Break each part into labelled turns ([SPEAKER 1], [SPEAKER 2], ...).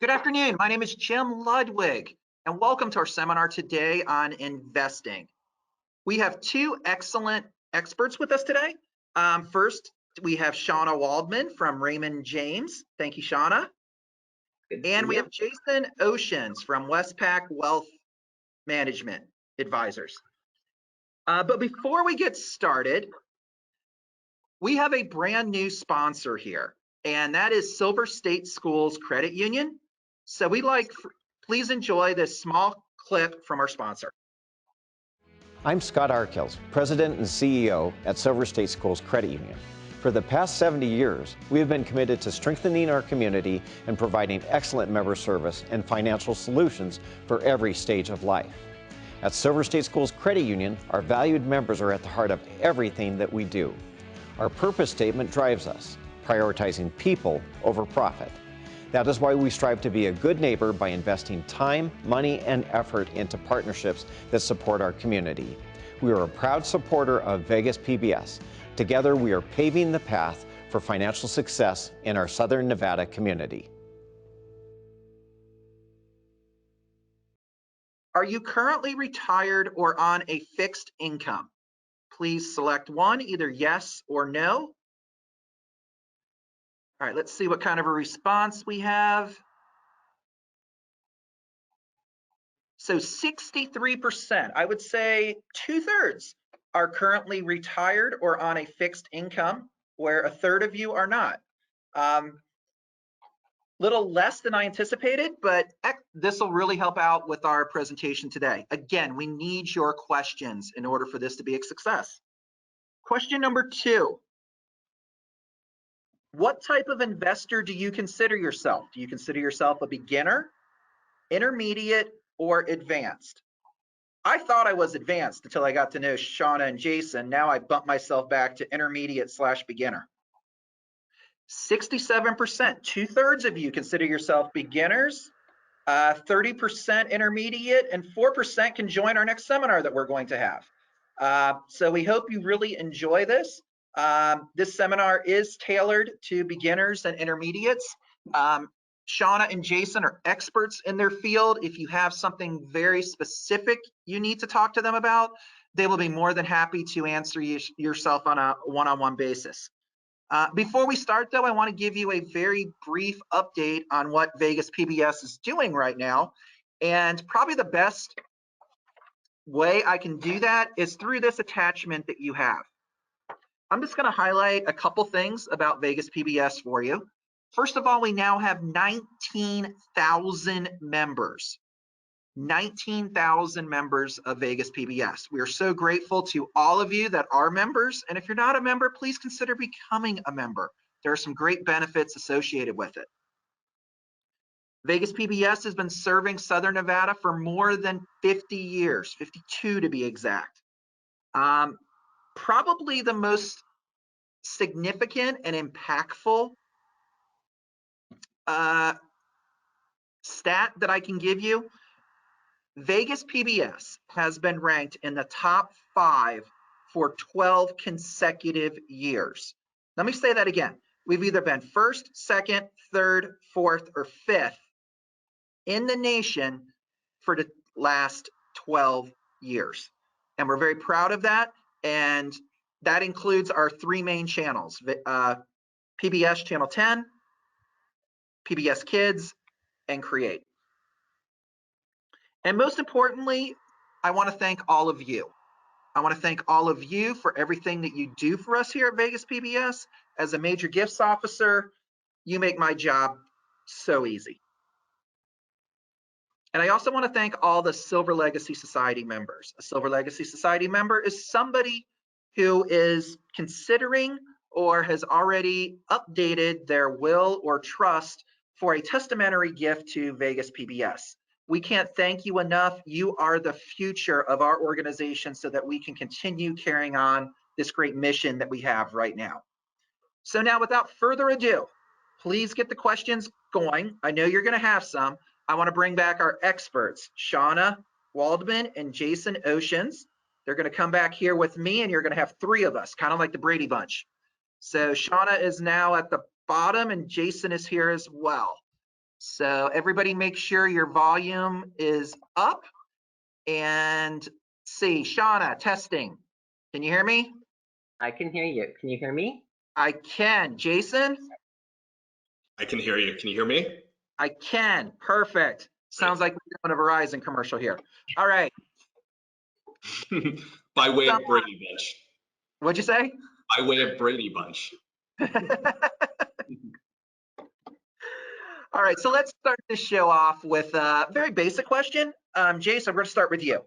[SPEAKER 1] Good afternoon. My name is Jim Ludwig, and welcome to our seminar today on investing. We have two excellent experts with us today. First, we have Shauna Waldman from Raymond James. Thank you, Shauna. And we have Jason Oceans from Westpac Wealth Management Advisors. But before we get started, we have a brand new sponsor here, and that is Silver State Schools Credit Union. So please enjoy this small clip from our sponsor.
[SPEAKER 2] I'm Scott Arkels, President and CEO at Silver State Schools Credit Union. For the past 70 years, we have been committed to strengthening our community and providing excellent member service and financial solutions for every stage of life. At Silver State Schools Credit Union, our valued members are at the heart of everything that we do. Our purpose statement drives us, prioritizing people over profit. That is why we strive to be a good neighbor by investing time, money, and effort into partnerships that support our community. We are a proud supporter of Vegas PBS. Together, we are paving the path for financial success in our Southern Nevada community.
[SPEAKER 1] Are you currently retired or on a fixed income? Please select one, either yes or no. All right, let's see what kind of a response we have. So 63%, I would say 2/3 are currently retired or on a fixed income, where 1/3 of you are not. Little less than I anticipated, but this will really help out with our presentation today. Again, we need your questions in order for this to be a success. Question number 2. What type of investor do you consider yourself? Do you consider yourself a beginner, intermediate, or advanced? I thought I was advanced until I got to know Shauna and Jason. Now I bumped myself back to intermediate/beginner. 67%, 2/3 of you consider yourself beginners, 30% intermediate, and 4% can join our next seminar that we're going to have. So we hope you really enjoy this. This seminar is tailored to beginners and intermediates. Shauna and Jason are experts in their field. If you have something very specific you need to talk to them about, they will be more than happy to answer yourself on a one-on-one basis. Before we start, though, I want to give you a very brief update on what Vegas PBS is doing right now. And probably the best way I can do that is through this attachment that you have. I'm just going to highlight a couple things about Vegas PBS for you. First of all, we now have 19,000 members. 19,000 members of Vegas PBS. We are so grateful to all of you that are members. And if you're not a member, please consider becoming a member. There are some great benefits associated with it. Vegas PBS has been serving Southern Nevada for more than 50 years, 52 to be exact. Probably the most significant and impactful stat that I can give you: Vegas PBS has been ranked in the top 5 for 12 consecutive years. Let me say that again. We've either been first, second, third, fourth, or fifth in the nation for the last 12 years. And we're very proud of that. And that includes our 3 main channels, PBS Channel 10, PBS Kids, and Create. And most importantly, I want to thank all of you. I want to thank all of you for everything that you do for us here at Vegas PBS. As a major gifts officer, you make my job so easy. And I also want to thank all the Silver Legacy Society members. A Silver Legacy Society member is somebody who is considering or has already updated their will or trust for a testamentary gift to Vegas PBS. We can't thank you enough. You are the future of our organization so that we can continue carrying on this great mission that we have right now. So now, without further ado, please get the questions going. I know you're going to have some. I want to bring back our experts, Shauna Waldman and Jason Oceans. They're going to come back here with me, and you're going to have 3 of us, kind of like the Brady Bunch. So Shauna is now at the bottom, and Jason is here as well. So everybody make sure your volume is up. And see, Shauna, testing. Can you hear me?
[SPEAKER 3] I can hear you. Can you hear me?
[SPEAKER 1] I can. Jason?
[SPEAKER 4] I can hear you. Can you hear me?
[SPEAKER 1] I can. Perfect. Sounds like we're doing a Verizon commercial here. All right.
[SPEAKER 4] By way of Brady Bunch.
[SPEAKER 1] What'd you say?
[SPEAKER 4] By way of Brady Bunch.
[SPEAKER 1] All right, so let's start this show off with a very basic question. Jason, we're going to start with you.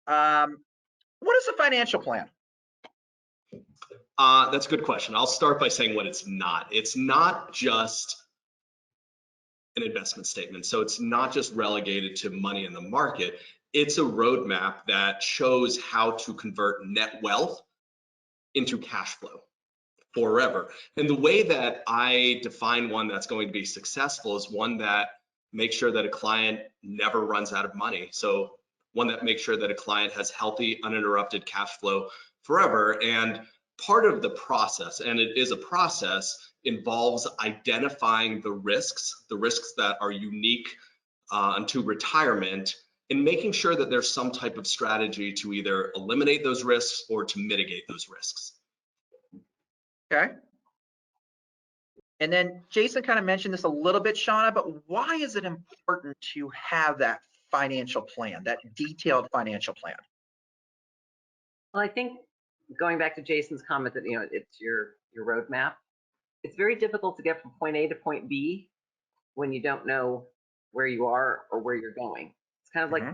[SPEAKER 1] What is a financial plan?
[SPEAKER 4] That's a good question. I'll start by saying what it's not. It's not just an investment statement. So it's not just relegated to money in the market. It's a roadmap that shows how to convert net wealth into cash flow forever. And the way that I define one that's going to be successful is one that makes sure that a client never runs out of money. So one that makes sure that a client has healthy, uninterrupted cash flow forever. And part of the process, and it is a process, involves identifying the risks that are unique to retirement, and making sure that there's some type of strategy to either eliminate those risks or to mitigate those risks.
[SPEAKER 1] Okay. And then Jason kind of mentioned this a little bit, Shauna, but why is it important to have that financial plan, that detailed financial plan?
[SPEAKER 3] Well, I think going back to Jason's comment that, it's your roadmap. It's very difficult to get from point A to point B when you don't know where you are or where you're going. It's kind of like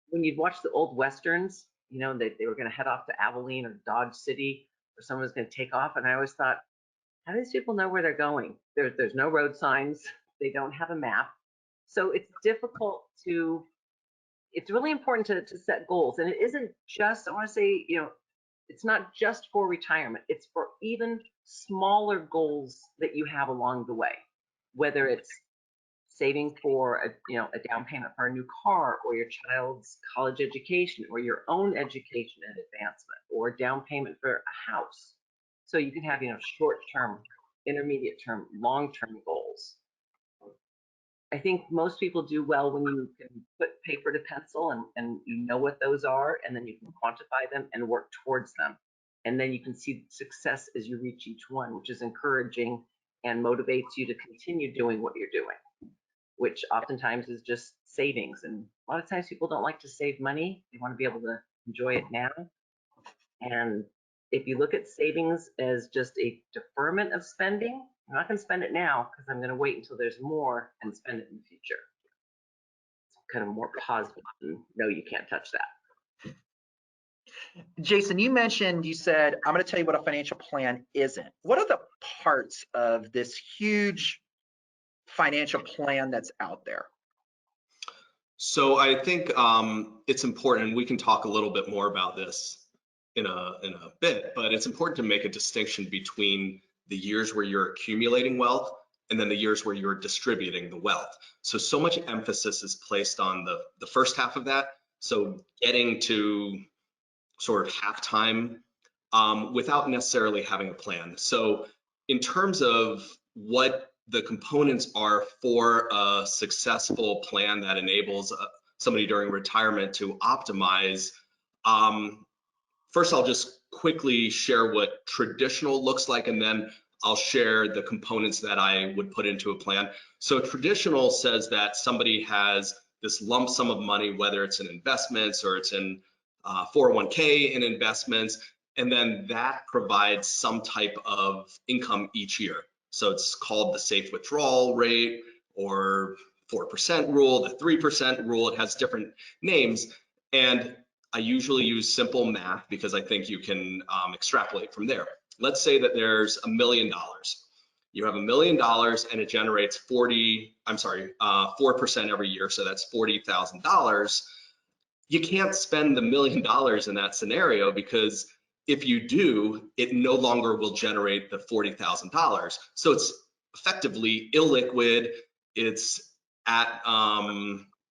[SPEAKER 3] when you'd watch the old Westerns, they were going to head off to Abilene or Dodge City, or someone was going to take off. And I always thought, how do these people know where they're going? There's no road signs. They don't have a map. So it's difficult it's really important to set goals. And it isn't just, I want to say, it's not just for retirement. It's for even smaller goals that you have along the way, whether it's saving for a down payment for a new car, or your child's college education, or your own education and advancement, or down payment for a house. So you can have short-term, intermediate-term, long-term goals. I think most people do well when you can put paper to pencil and you know what those are, and then you can quantify them and work towards them. And then you can see success as you reach each one, which is encouraging and motivates you to continue doing what you're doing, which oftentimes is just savings. And a lot of times people don't like to save money. They want to be able to enjoy it now. And if you look at savings as just a deferment of spending, I'm not going to spend it now because I'm going to wait until there's more and spend it in the future. It's kind of more positive than, no, you can't touch that.
[SPEAKER 1] Jason, you said, I'm going to tell you what a financial plan isn't. What are the parts of this huge financial plan that's out there?
[SPEAKER 4] So I think it's important, and we can talk a little bit more about this in a bit, but it's important to make a distinction between the years where you're accumulating wealth and then the years where you're distributing the wealth. So much emphasis is placed on the first half of that. So getting to sort of halftime without necessarily having a plan. So in terms of what the components are for a successful plan that enables somebody during retirement to optimize, first I'll just quickly share what traditional looks like, and then I'll share the components that I would put into a plan. So traditional says that somebody has this lump sum of money, whether it's in investments or it's in 401k in investments, and then that provides some type of income each year. So it's called the safe withdrawal rate, or 4% rule, the 3% rule. It has different names, and I usually use simple math because I think you can extrapolate from there. Let's say that there's $1 million. You have $1 million and it generates 4% every year. So that's $40,000. You can't spend the $1 million in that scenario, because if you do, it no longer will generate the $40,000. So it's effectively illiquid. It's at,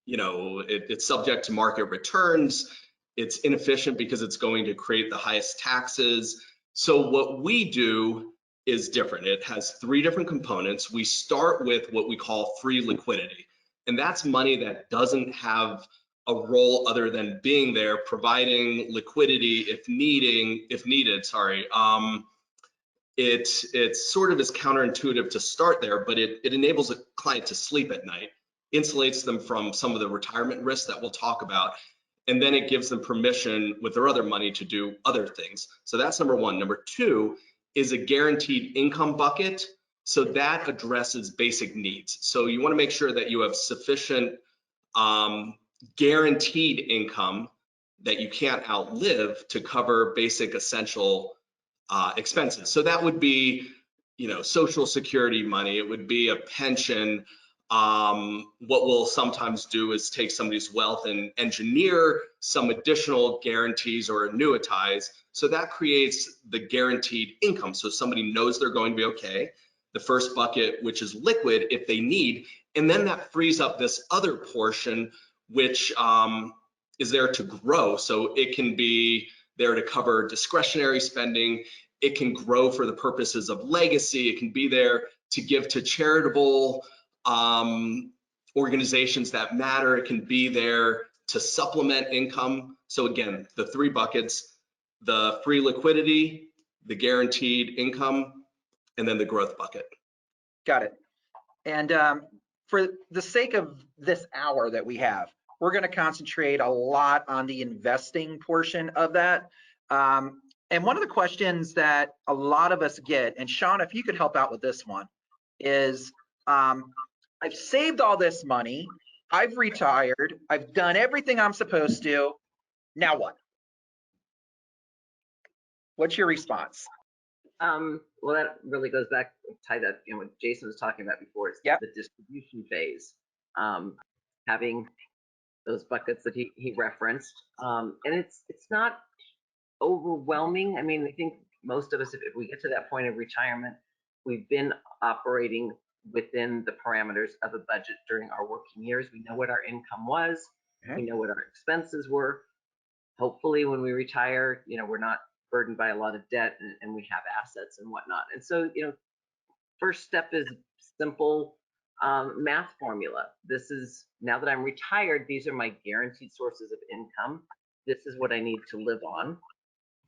[SPEAKER 4] it's subject to market returns. It's inefficient because it's going to create the highest taxes. So what we do is different. It has 3 different components. We start with what we call free liquidity. And that's money that doesn't have a role other than being there, providing liquidity if needed. Sorry. It sort of is counterintuitive to start there, but it enables a client to sleep at night, insulates them from some of the retirement risks that we'll talk about, and then it gives them permission with their other money to do other things. So that's number one. Number two is a guaranteed income bucket. So that addresses basic needs. So you want to make sure that you have sufficient guaranteed income that you can't outlive to cover basic essential expenses. So that would be, Social Security money. It would be a pension. What we'll sometimes do is take somebody's wealth and engineer some additional guarantees or annuitize. So that creates the guaranteed income. So somebody knows they're going to be okay. The first bucket, which is liquid if they need, and then that frees up this other portion, which is there to grow. So it can be there to cover discretionary spending. It can grow for the purposes of legacy. It can be there to give to charitable organizations that matter. It can be there to supplement income. So again, the three buckets: the free liquidity, the guaranteed income, and then the growth bucket.
[SPEAKER 1] Got it. And for the sake of this hour that we have, we're going to concentrate a lot on the investing portion of that. And one of the questions that a lot of us get, and Sean, if you could help out with this one, is I've saved all this money, I've retired, I've done everything I'm supposed to, now what? What's your response?
[SPEAKER 3] Well, that really goes back, tied up, what Jason was talking about before. It's
[SPEAKER 1] Yep.
[SPEAKER 3] the distribution phase, having those buckets that he referenced, and it's not overwhelming. I mean, I think most of us, if we get to that point of retirement, we've been operating within the parameters of a budget during our working years. We know what our income was.
[SPEAKER 1] Okay.
[SPEAKER 3] We know what our expenses were. Hopefully, when we retire, we're not burdened by a lot of debt, and we have assets and whatnot. And so, first step is simple math formula. This is, now that I'm retired, these are my guaranteed sources of income. This is what I need to live on.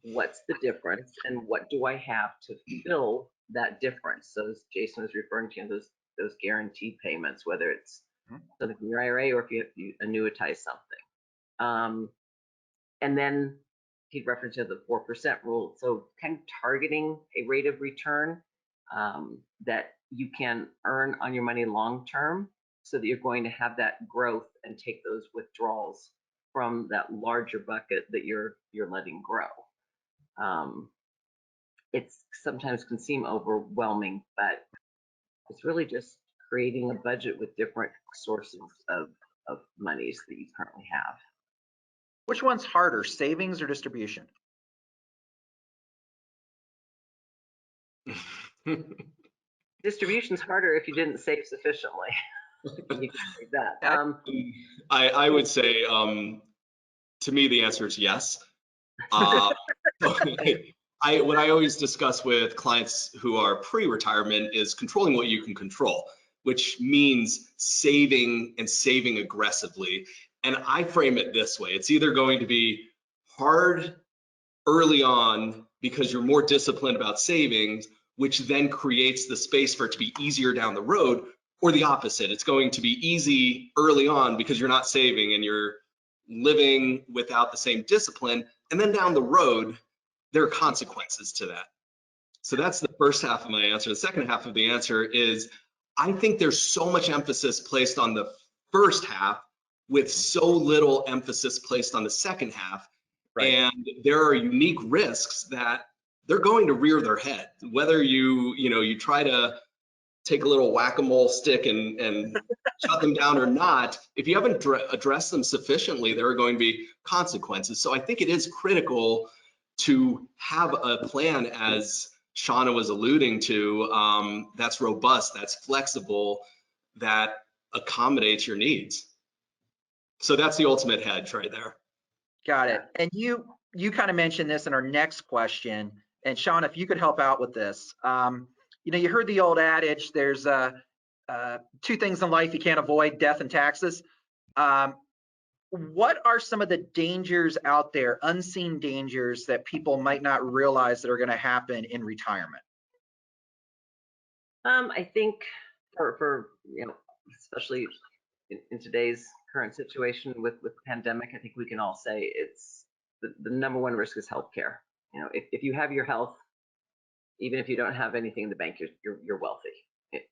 [SPEAKER 3] What's the difference, and what do I have to fill that difference? So as Jason was referring to, those guaranteed payments, whether it's something from your IRA or if you annuitize something. And then he referenced the 4% rule. So kind of targeting a rate of return that you can earn on your money long term, so that you're going to have that growth and take those withdrawals from that larger bucket that you're letting grow. It's sometimes can seem overwhelming, but it's really just creating a budget with different sources of monies that you currently have.
[SPEAKER 1] Which one's harder, savings or distribution?
[SPEAKER 3] Distribution's harder if you didn't save sufficiently. You can say that.
[SPEAKER 4] I would say, to me, the answer is yes. What I always discuss with clients who are pre-retirement is controlling what you can control, which means saving and saving aggressively. And I frame it this way: it's either going to be hard early on because you're more disciplined about savings, which then creates the space for it to be easier down the road, or the opposite. It's going to be easy early on because you're not saving and you're living without the same discipline. And then down the road, there are consequences to that. So that's the first half of my answer. The second half of the answer is, I think there's so much emphasis placed on the first half with so little emphasis placed on the second half. Right. And there are unique risks that they're going to rear their head, whether you try to take a little whack-a-mole stick and shut them down or not. If you haven't addressed them sufficiently, there are going to be consequences. So I think it is critical to have a plan, as Shauna was alluding to, that's robust, that's flexible, that accommodates your needs. So that's the ultimate hedge right there.
[SPEAKER 1] Got it. And you kind of mentioned this in our next question. And Sean, if you could help out with this. You heard the old adage, there's two things in life you can't avoid: death and taxes. What are some of the dangers out there, unseen dangers that people might not realize that are going to happen in retirement?
[SPEAKER 3] I think for especially in today's current situation with the pandemic, I think we can all say it's the number one risk is healthcare. If you have your health, even if you don't have anything in the bank, you're wealthy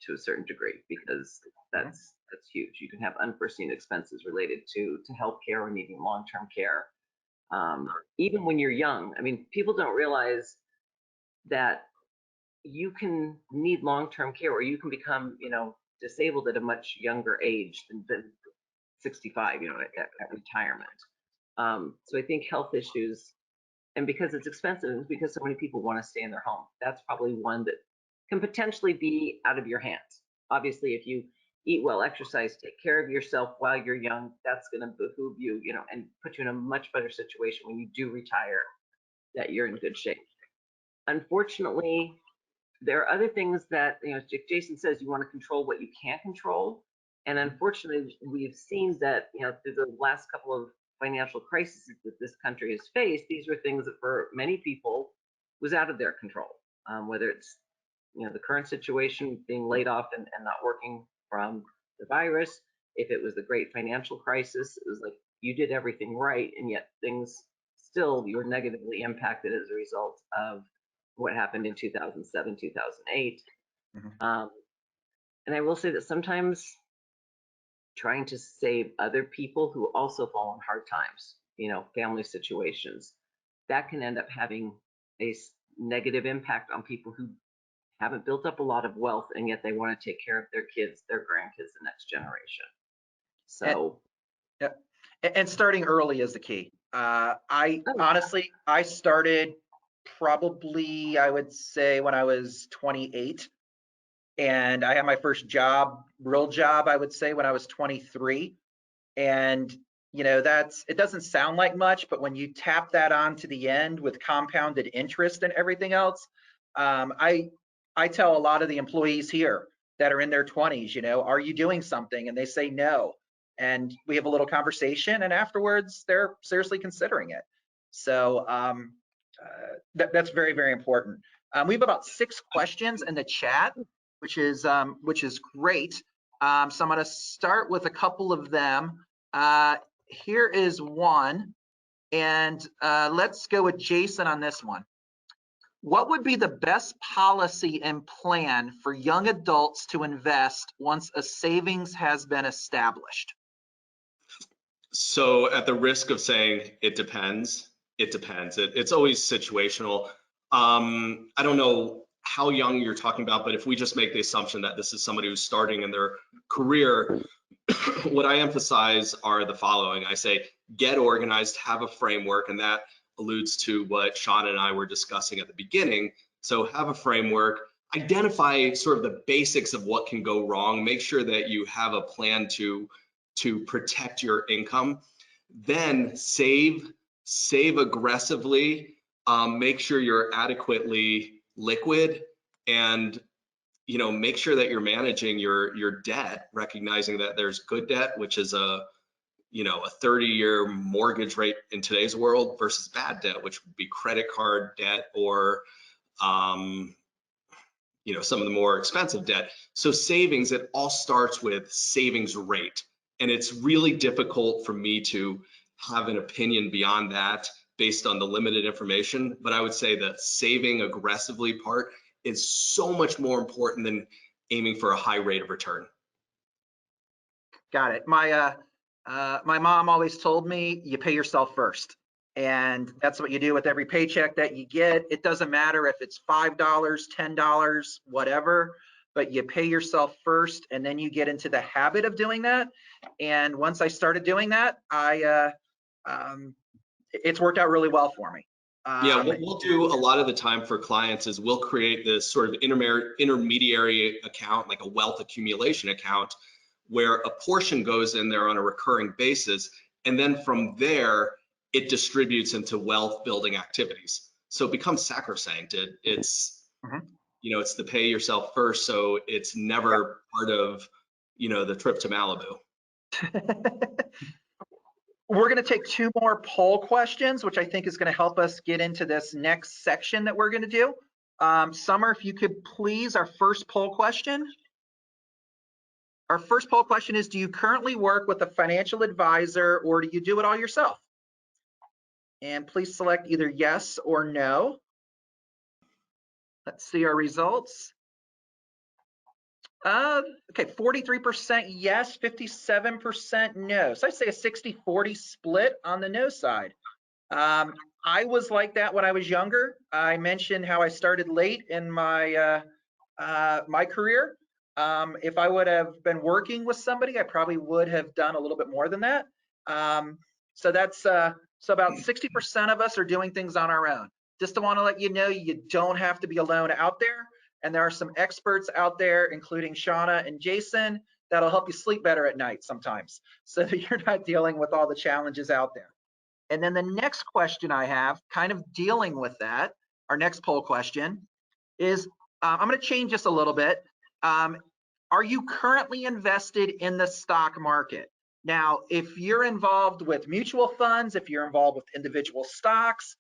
[SPEAKER 3] to a certain degree, because that's huge. You can have unforeseen expenses related to healthcare or needing long-term care. Even when you're young, I mean, people don't realize that you can need long-term care, or you can become, disabled at a much younger age than 65, at retirement. So I think health issues, and because it's expensive, and because so many people want to stay in their home, that's probably one that can potentially be out of your hands. Obviously, if you eat well, exercise, take care of yourself while you're young, that's going to behoove you, and put you in a much better situation when you do retire, that you're in good shape. Unfortunately, there are other things that, Jason says, you want to control what you can't control. And unfortunately, we've seen that, through the last couple of financial crises that this country has faced, these were things that for many people was out of their control. Whether it's, the current situation, being laid off and not working from the virus, if it was the great financial crisis, it was like you did everything right, and yet things still, you were negatively impacted as a result of what happened in 2007, 2008.
[SPEAKER 1] Mm-hmm.
[SPEAKER 3] And I will say that sometimes trying to save other people who also fall in hard times, family situations, that can end up having a negative impact on people who haven't built up a lot of wealth, and yet they want to take care of their kids, their grandkids, the next generation. So,
[SPEAKER 1] and starting early is the key. Honestly, I started probably, I would say, when I was 28, and I had my first job, real job, I would say, when I was 23. And it doesn't sound like much, but when you tap that on to the end with compounded interest and everything else, I tell a lot of the employees here that are in their 20s, are you doing something? And they say no. And we have a little conversation, and afterwards they're seriously considering it. So that's very, very important. We have about 6 questions in the chat, which is great. So I'm going to start with a couple of them. Here is one, and let's go with Jason on this one. What would be the best policy and plan for young adults to invest once a savings has been established?
[SPEAKER 4] So at the risk of saying it depends, it's always situational. I don't know how young you're talking about, but if we just make the assumption that this is somebody who's starting in their career, what I emphasize are the following. I say, get organized, have a framework, and that alludes to what Sean and I were discussing at the beginning. So have a framework, identify sort of the basics of what can go wrong, make sure that you have a plan to protect your income, then save aggressively, make sure you're adequately liquid, and make sure that you're managing your debt, recognizing that there's good debt, which is a 30-year mortgage rate in today's world, versus bad debt, which would be credit card debt or some of the more expensive debt. So savings, it all starts with savings rate. And it's really difficult for me to have an opinion beyond that based on the limited information. But I would say the saving aggressively part is so much more important than aiming for a high rate of return.
[SPEAKER 1] Got it. My mom always told me, you pay yourself first. And that's what you do with every paycheck that you get. It doesn't matter if it's $5, $10, whatever, but you pay yourself first, and then you get into the habit of doing that. And once I started doing that, it's worked out really well for me.
[SPEAKER 4] Yeah, what we'll do a lot of the time for clients is we'll create this sort of intermediary account, like a wealth accumulation account, where a portion goes in there on a recurring basis. And then from there, it distributes into wealth building activities. So it becomes sacrosanct. It's You know, it's the pay yourself first, so it's never part of, you know, the trip to Malibu.
[SPEAKER 1] We're going to take 2 more poll questions, which I think is going to help us get into this next section that we're going to do. Summer, if you could please, our first poll question. Our first poll question is, do you currently work with a financial advisor or do you do it all yourself? And please select either yes or no. Let's see our results. Okay, 43% yes, 57% no. So I'd say a 60-40 split on the no side. I was like that when I was younger. I mentioned how I started late in my my career. If I would have been working with somebody, I probably would have done a little bit more than that. So that's so about 60% of us are doing things on our own. Just to want to let you know, you don't have to be alone out there. And there are some experts out there, including Shauna and Jason, that'll help you sleep better at night sometimes, so that you're not dealing with all the challenges out there. And then the next question I have, kind of dealing with that, our next poll question is, I'm going to change this a little bit. Are you currently invested in the stock market? Now, if you're involved with mutual funds, if you're involved with individual stocks,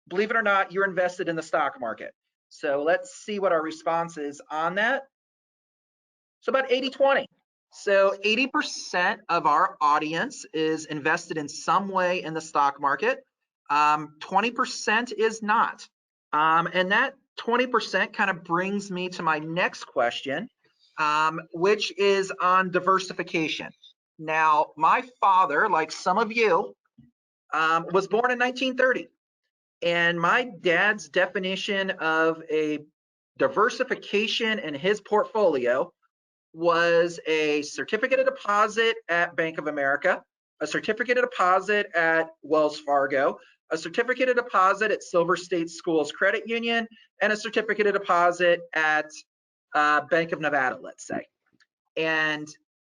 [SPEAKER 1] believe it or not, you're invested in the stock market. So let's see what our response is on that. So about 80-20. So 80% of our audience is invested in some way in the stock market. 20% is not. And that 20% kind of brings me to my next question, which is on diversification. Now, my father, like some of you, was born in 1930. And my dad's definition of a diversification in his portfolio was a certificate of deposit at Bank of America, a certificate of deposit at Wells Fargo, a certificate of deposit at Silver State Schools Credit Union, and a certificate of deposit at Bank of Nevada, let's say. And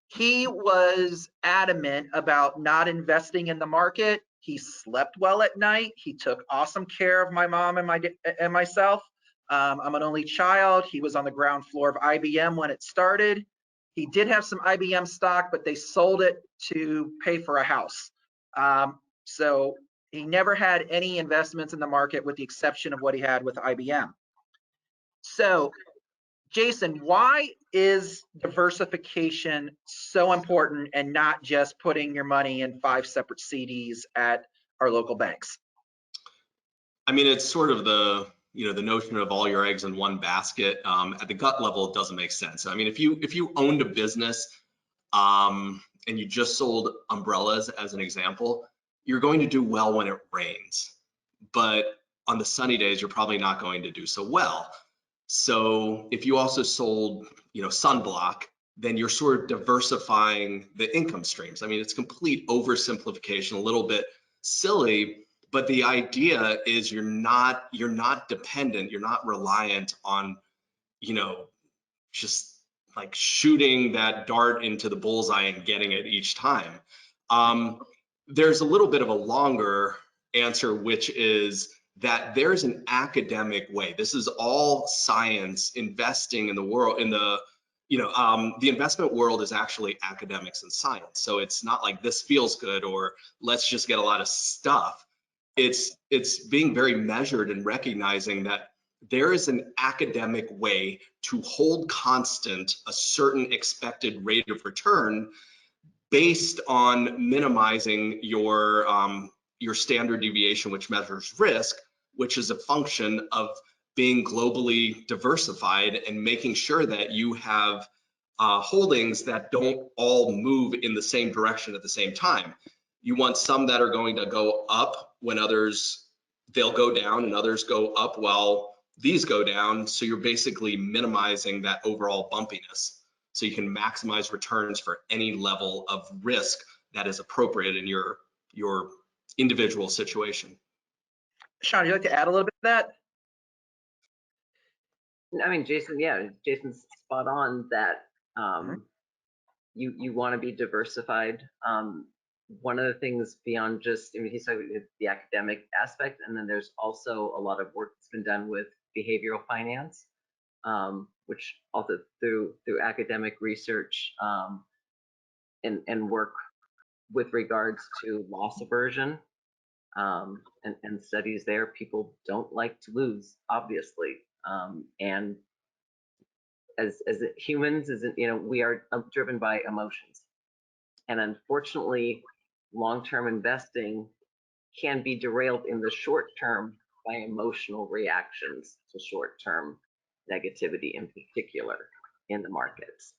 [SPEAKER 1] he was adamant about not investing in the market. He slept well at night. He took awesome care of my mom and myself. I'm an only child. He was on the ground floor of IBM when it started. He did have some IBM stock, but they sold it to pay for a house. So he never had any investments in the market with the exception of what he had with IBM. So Jason, why is diversification so important and not just putting your money in 5 separate CDs at our local banks?
[SPEAKER 4] I mean, it's sort of the, you know, the notion of all your eggs in one basket. At the gut level, it doesn't make sense. I mean, if you owned a business and you just sold umbrellas as an example, you're going to do well when it rains, but on the sunny days, you're probably not going to do so well. So if you also sold, you know, sunblock, then you're sort of diversifying the income streams. I mean, it's complete oversimplification, a little bit silly, but the idea is you're not dependent, you're not reliant on, you know, just like shooting that dart into the bullseye and getting it each time. There's a little bit of a longer answer, which is that there's an academic way. This is all science. Investing in the world, in the, you know, the investment world is actually academics and science. So it's not like this feels good or let's just get a lot of stuff. It's being very measured and recognizing that there is an academic way to hold constant a certain expected rate of return based on minimizing your standard deviation, which measures risk, which is a function of being globally diversified and making sure that you have holdings that don't all move in the same direction at the same time. You want some that are going to go up when others, they'll go down, and others go up while these go down. So you're basically minimizing that overall bumpiness, so you can maximize returns for any level of risk that is appropriate in your individual situation.
[SPEAKER 1] Sean, would you like to add a little bit to that?
[SPEAKER 3] I mean, Jason, yeah, Jason's spot on that. You want to be diversified. One of the things beyond just, I mean, he's talking about the academic aspect, and then there's also a lot of work that's been done with behavioral finance. which also through academic research and work with regards to loss aversion and studies there, people don't like to lose, obviously, and as humans, we are driven by emotions, and unfortunately, long-term investing can be derailed in the short term by emotional reactions to short-term negativity, in particular in the markets.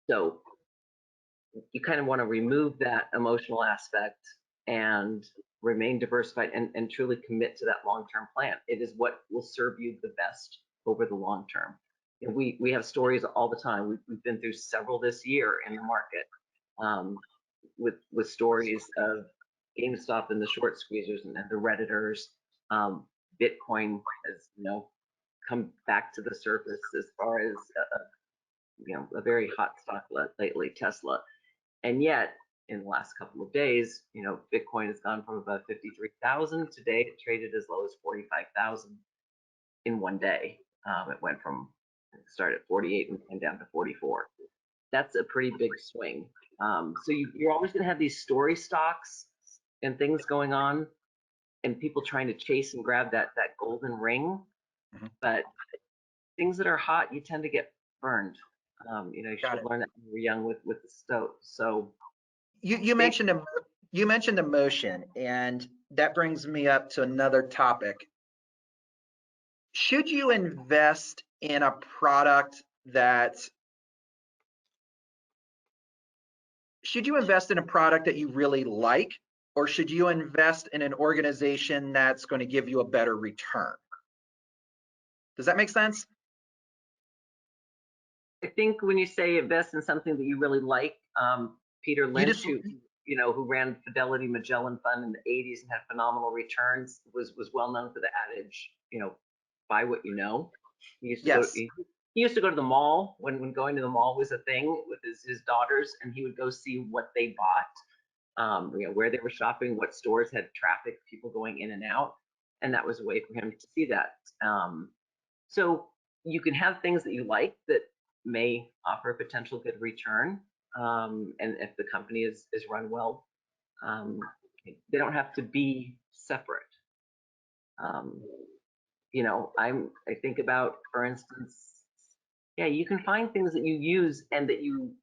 [SPEAKER 3] So you kind of want to remove that emotional aspect and remain diversified and truly commit to that long-term plan. It is what will serve you the best over the long term. And we have stories all the time. We've been through several this year in the market with stories of GameStop and the short squeezers and the Redditors. Bitcoin has come back to the surface as far as a very hot stock lately, Tesla. And yet, in the last couple of days, Bitcoin has gone from about 53,000. Today, it traded as low as 45,000 in one day. It went from, started at 48 and came down to 44. That's a pretty big swing. So you're always going to have these story stocks and things going on, and people trying to chase and grab that golden ring.
[SPEAKER 1] Mhm.
[SPEAKER 3] But things that are hot, you tend to get burned. You should have learned that when you were young with the stove. So
[SPEAKER 1] you mentioned emotion, and that brings me up to another topic. Should you invest in a product that you really like, or should you invest in an organization that's going to give you a better return? Does that make sense?
[SPEAKER 3] I think when you say invest in something that you really like, Peter Lynch, who ran Fidelity Magellan Fund in the 80s and had phenomenal returns, was well known for the adage, buy what you know. He used to go to the mall when going to the mall was a thing with his daughters, and he would go see what they bought, where they were shopping, what stores had traffic, people going in and out, and that was a way for him to see that. So you can have things that you like that may offer a potential good return, and if the company is run well, they don't have to be separate. I think about, for instance, you can find things that you use and that you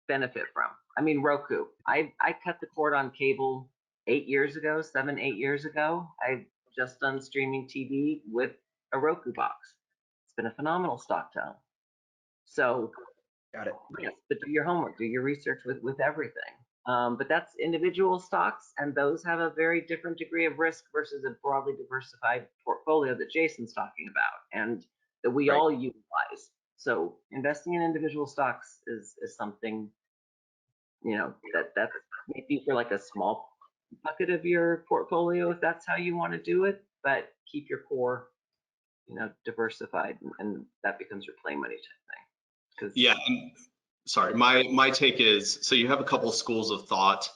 [SPEAKER 3] benefit from. I mean, Roku. I cut the cord on cable 7, 8 years ago. I've just done streaming TV with a Roku box. It's been a phenomenal stock to own. So,
[SPEAKER 1] got it.
[SPEAKER 3] Yes, but do your homework, do your research with everything. But that's individual stocks, and those have a very different degree of risk versus a broadly diversified portfolio that Jason's talking about, and that we all utilize. So investing in individual stocks is something, that's maybe for like a small bucket of your portfolio if that's how you want to do it, but keep your core, diversified, and that becomes your play money type thing.
[SPEAKER 4] Yeah. Sorry, my take is, so you have a couple schools of thought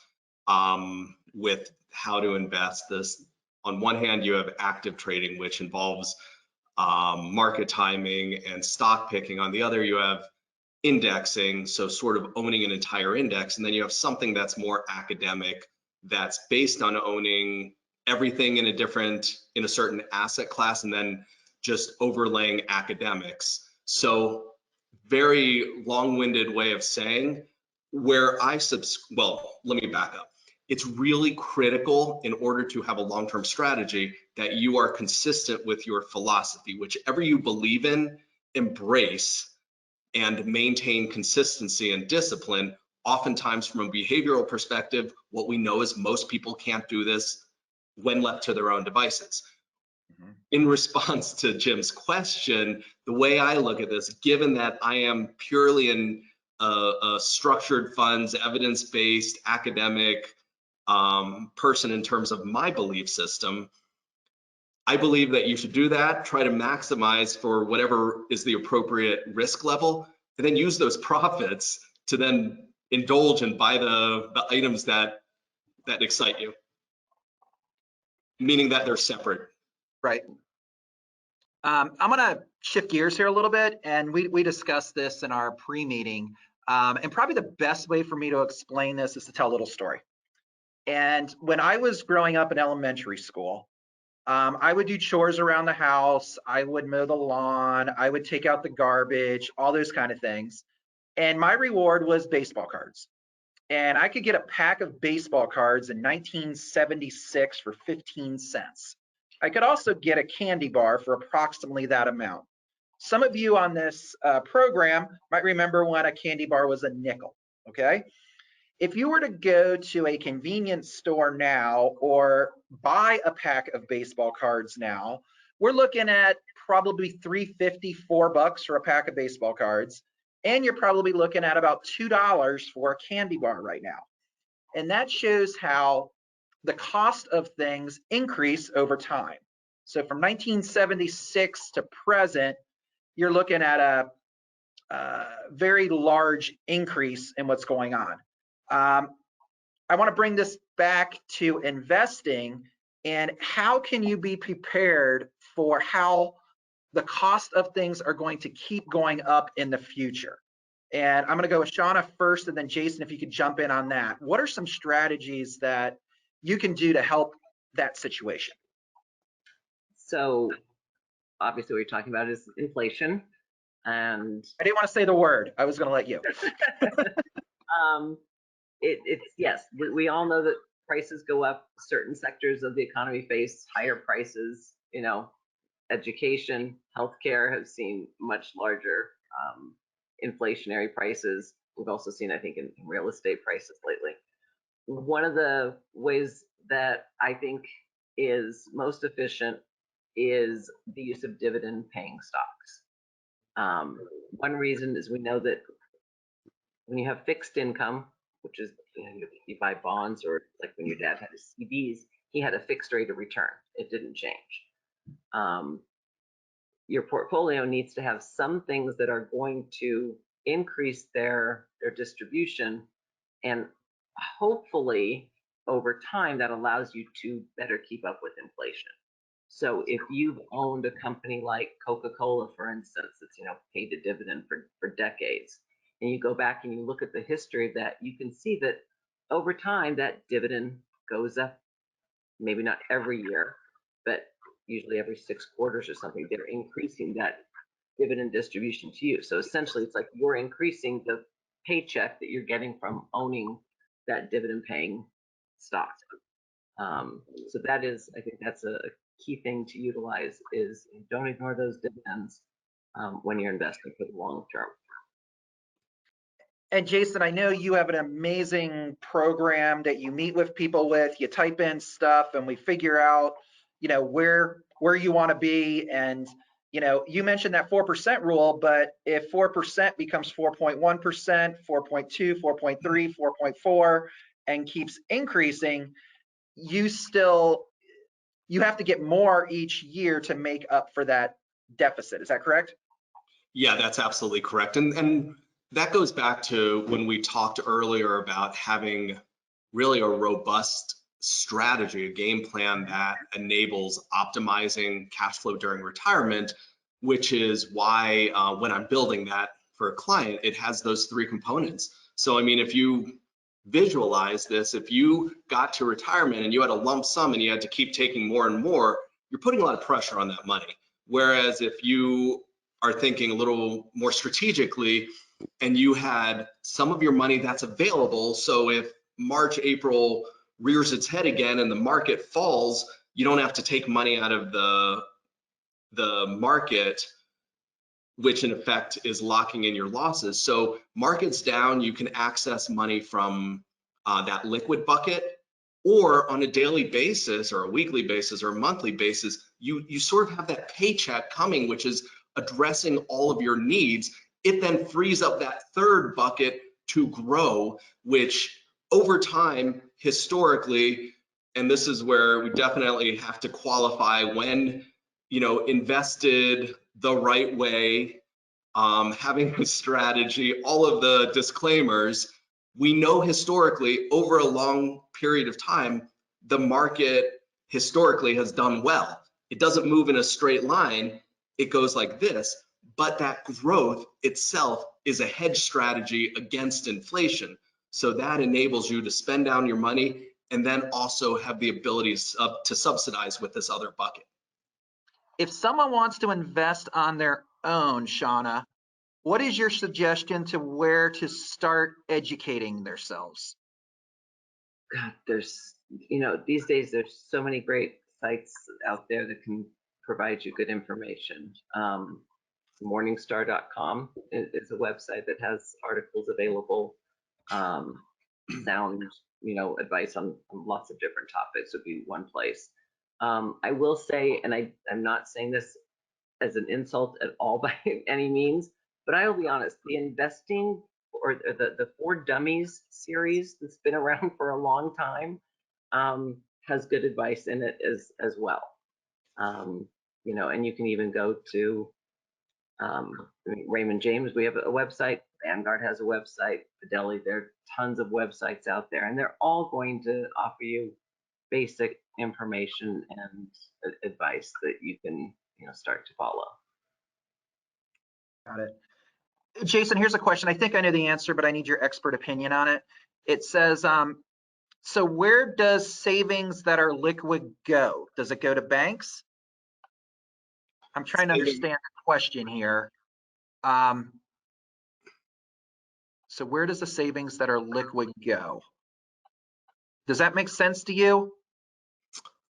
[SPEAKER 4] with how to invest this. On one hand, you have active trading, which involves market timing and stock picking. On the other, you have indexing, so sort of owning an entire index. And then you have something that's more academic, that's based on owning everything in a certain asset class, and then just overlaying academics. So very long-winded way of saying where well, let me back up. It's really critical in order to have a long-term strategy that you are consistent with your philosophy. Whichever you believe in, embrace and maintain consistency and discipline. Oftentimes from a behavioral perspective, what we know is most people can't do this when left to their own devices. In response to Jim's question, the way I look at this, given that I am purely in a structured funds, evidence-based, academic person in terms of my belief system, I believe that you should do that, try to maximize for whatever is the appropriate risk level, and then use those profits to then indulge and buy the items that excite you, meaning that they're separate.
[SPEAKER 1] Right. I'm going to shift gears here a little bit, and we discussed this in our pre-meeting. And probably the best way for me to explain this is to tell a little story. And when I was growing up in elementary school, I would do chores around the house. I would mow the lawn. I would take out the garbage, all those kind of things. And my reward was baseball cards. And I could get a pack of baseball cards in 1976 for 15 cents. I could also get a candy bar for approximately that amount. Some of you on this program might remember when a candy bar was a nickel, okay? If you were to go to a convenience store now or buy a pack of baseball cards now, we're looking at probably $3.50, $4 for a pack of baseball cards. And you're probably looking at about $2 for a candy bar right now. And that shows how the cost of things increase over time. So from 1976 to present, you're looking at a very large increase in what's going on. I want to bring this back to investing and how can you be prepared for how the cost of things are going to keep going up in the future. And I'm going to go with Shauna first, and then Jason, if you could jump in on that. What are some strategies that you can do to help that situation?
[SPEAKER 3] So obviously what you're talking about is inflation. And
[SPEAKER 1] I didn't want to say the word. I was going to let you.
[SPEAKER 3] Yes, we all know that prices go up. Certain sectors of the economy face higher prices. You know, education, healthcare have seen much larger inflationary prices. We've also seen, I think, in real estate prices lately. One of the ways that I think is most efficient is the use of dividend paying stocks. One reason is we know that when you have fixed income, which is, you buy bonds, or like when your dad had his CDs, he had a fixed rate of return. It didn't change. Your portfolio needs to have some things that are going to increase their distribution, and hopefully over time that allows you to better keep up with inflation. So if you've owned a company like Coca-Cola, for instance, that's paid a dividend for decades, and you go back and you look at the history of that, you can see that over time that dividend goes up. Maybe not every year, but usually every 6 quarters or something, they're increasing that dividend distribution to you. So essentially it's like you're increasing the paycheck that you're getting from owning that dividend paying stock. So that is, I think that's a key thing to utilize, is don't ignore those dividends when you're investing for the long term.
[SPEAKER 1] And Jason, I know you have an amazing program that you meet with people with. You type in stuff and we figure out, where you want to be. And, you mentioned that 4% rule, but if 4% becomes 4.1%, 4.2, 4.3, 4.4, and keeps increasing, you have to get more each year to make up for that deficit. Is that correct?
[SPEAKER 4] Yeah, that's absolutely correct. And that goes back to when we talked earlier about having really a robust strategy, a game plan that enables optimizing cash flow during retirement, which is why when I'm building that for a client, it has those 3 components. So, I mean, if you visualize this, if you got to retirement and you had a lump sum and you had to keep taking more and more, you're putting a lot of pressure on that money. Whereas if you are thinking a little more strategically and you had some of your money that's available, so if March, April rears its head again and the market falls, you don't have to take money out of the market, which in effect is locking in your losses. So markets down, you can access money from that liquid bucket, or on a daily basis or a weekly basis or a monthly basis, you sort of have that paycheck coming, which is addressing all of your needs. It then frees up that third bucket to grow, which over time, historically, and this is where we definitely have to qualify when, invested the right way, having a strategy, all of the disclaimers. We know historically over a long period of time, the market historically has done well. It doesn't move in a straight line. it goes like this, but that growth itself is a hedge strategy against inflation. So that enables you to spend down your money and then also have the ability to subsidize with this other bucket.
[SPEAKER 1] If someone wants to invest on their own, Shauna, what is your suggestion to where to start educating themselves?
[SPEAKER 3] God, there's, these days there's so many great sites out there that can provide you good information. Morningstar.com is a website that has articles available, sound, advice on lots of different topics would be one place. I will say, and I'm not saying this as an insult at all by any means, but I will be honest, the investing or the For Dummies series that's been around for a long time has good advice in it as well. And you can even go to Raymond James, we have a website, Vanguard has a website, Fidelity, there are tons of websites out there, and they're all going to offer you basic information and advice that you can start to follow.
[SPEAKER 1] Got it. Jason, here's a question. I think I know the answer, but I need your expert opinion on it. It says, so where does savings that are liquid go? Does it go to banks? I'm trying to understand the question here. So where does the savings that are liquid go? Does that make sense to you?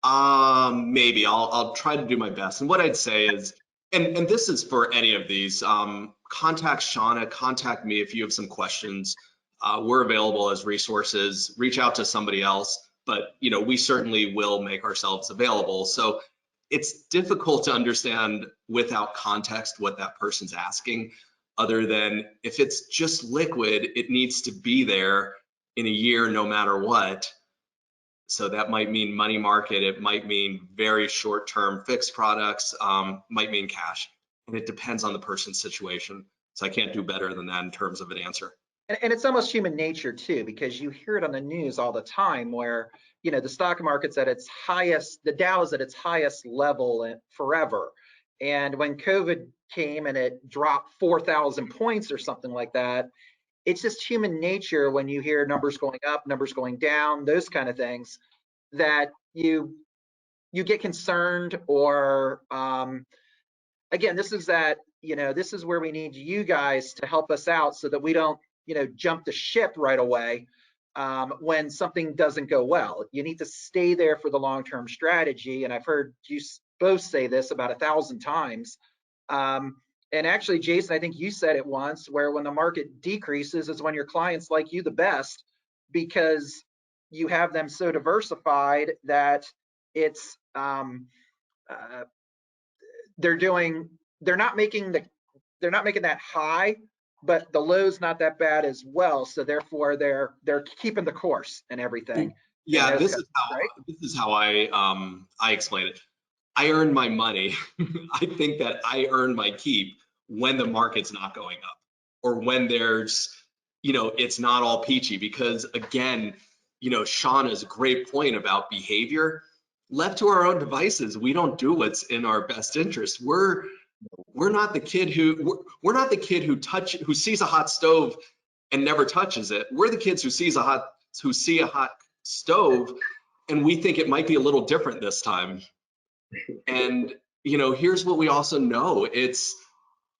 [SPEAKER 4] Maybe I'll try to do my best. And what I'd say is, and this is for any of these, contact Shauna, contact me if you have some questions. We're available as resources. Reach out to somebody else, but we certainly will make ourselves available. So it's difficult to understand without context what that person's asking, other than if it's just liquid, it needs to be there in a year no matter what. So that might mean money market, it might mean very short-term fixed products, might mean cash. And it depends on the person's situation. So I can't do better than that in terms of an answer.
[SPEAKER 1] And it's almost human nature too, because you hear it on the news all the time where, the stock market's at its highest, the Dow is at its highest level forever. And when COVID came and it dropped 4,000 points or something like that, it's just human nature when you hear numbers going up, numbers going down, those kind of things, that you get concerned or, again, this is where we need you guys to help us out so that we don't, jump the ship right away when something doesn't go well. You need to stay there for the long-term strategy. And I've heard you both say this about 1,000 times. And actually, Jason, I think you said it once, where when the market decreases is when your clients like you the best, because you have them so diversified that it's they're not making that high, but the low's not that bad as well. So therefore they're keeping the course and everything.
[SPEAKER 4] Yeah,
[SPEAKER 1] and
[SPEAKER 4] this is how I explain it. I earn my money. I think that I earn my keep when the market's not going up, or when there's, it's not all peachy, because again, Shauna's great point about behavior. Left to our own devices, we don't do what's in our best interest. We're not the kid who sees a hot stove and never touches it. We're the kids who see a hot stove and we think it might be a little different this time. And here's what we also know. It's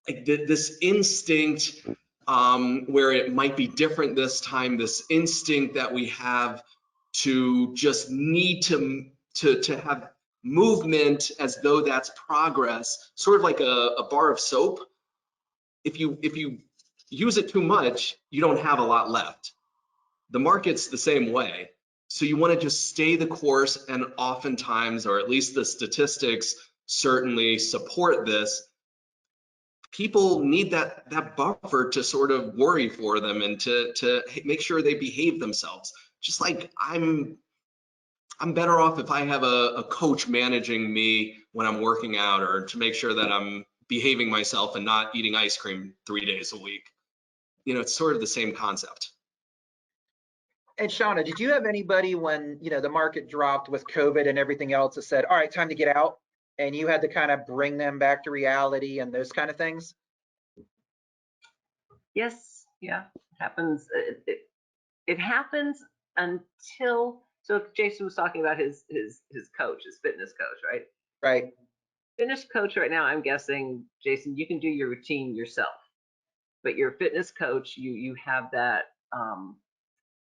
[SPEAKER 4] like this instinct where it might be different this time, this instinct that we have to just need to have movement as though that's progress, sort of like a bar of soap. If you use it too much, you don't have a lot left. The market's the same way. So you want to just stay the course, and oftentimes, or at least the statistics certainly support this, people need that buffer to sort of worry for them and to make sure they behave themselves. Just like I'm better off if I have a coach managing me when I'm working out, or to make sure that I'm behaving myself and not eating ice cream 3 days a week. It's sort of the same concept.
[SPEAKER 1] And Shauna, did you have anybody when the market dropped with COVID and everything else that said, all right, time to get out? and you had to kind of bring them back to reality and those kind of things?
[SPEAKER 3] Yes, yeah, it happens. It happens until, so if Jason was talking about his coach, his fitness coach, right?
[SPEAKER 1] Right.
[SPEAKER 3] Fitness coach right now, I'm guessing, Jason, you can do your routine yourself, but your fitness coach, you have that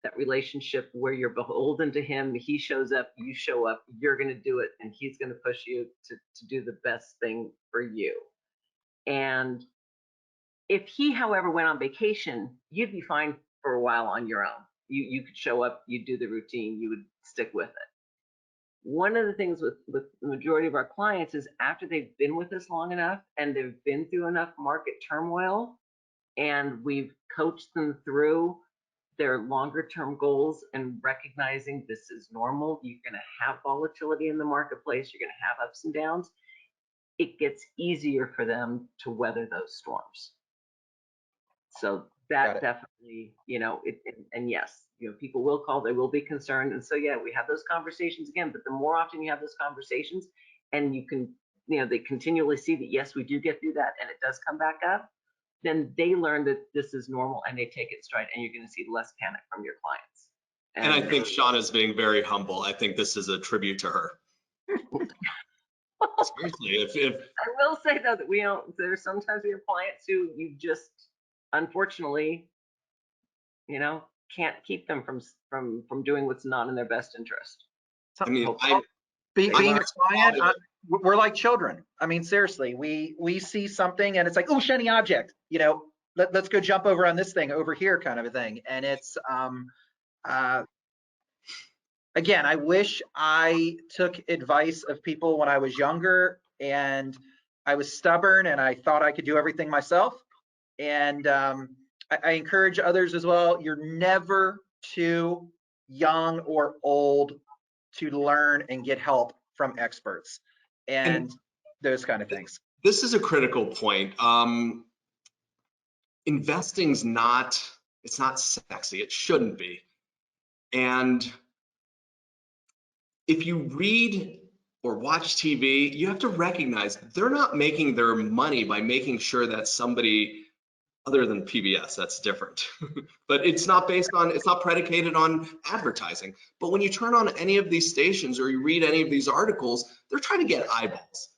[SPEAKER 3] that relationship where you're beholden to him. He shows up, you show up, you're going to do it, and he's going to push you to do the best thing for you. And if he, however, went on vacation, you'd be fine for a while on your own. You could show up, you'd do the routine, you would stick with it. One of the things with the majority of our clients is after they've been with us long enough and they've been through enough market turmoil and we've coached them through their longer term goals and recognizing this is normal. You're going to have volatility in the marketplace. You're going to have ups and downs. It gets easier for them to weather those storms. So that definitely, and yes, people will call, they will be concerned. And so, yeah, we have those conversations again, but the more often you have those conversations and you can, they continually see that, yes, we do get through that and it does come back up, then they learn that this is normal and they take it stride, and you're going to see less panic from your clients.
[SPEAKER 4] And I think Shauna's being very humble. I think this is a tribute to her. Seriously, if
[SPEAKER 3] I will say though that there's sometimes we have clients who you just unfortunately, can't keep them from doing what's not in their best interest.
[SPEAKER 4] I mean,
[SPEAKER 1] being a client, we're like children. I mean, seriously, we see something and it's like, oh, shiny object, let's go jump over on this thing over here, kind of a thing. And it's again, I wish I took advice of people when I was younger and I was stubborn and I thought I could do everything myself. And I encourage others as well. You're never too young or old to learn and get help from experts and those kind of things.
[SPEAKER 4] This is a critical point. Investing's it's not sexy. It shouldn't be. And if you read or watch TV, you have to recognize they're not making their money by making sure that somebody other than PBS, that's different. But it's not predicated on advertising. But when you turn on any of these stations or you read any of these articles, they're trying to get eyeballs,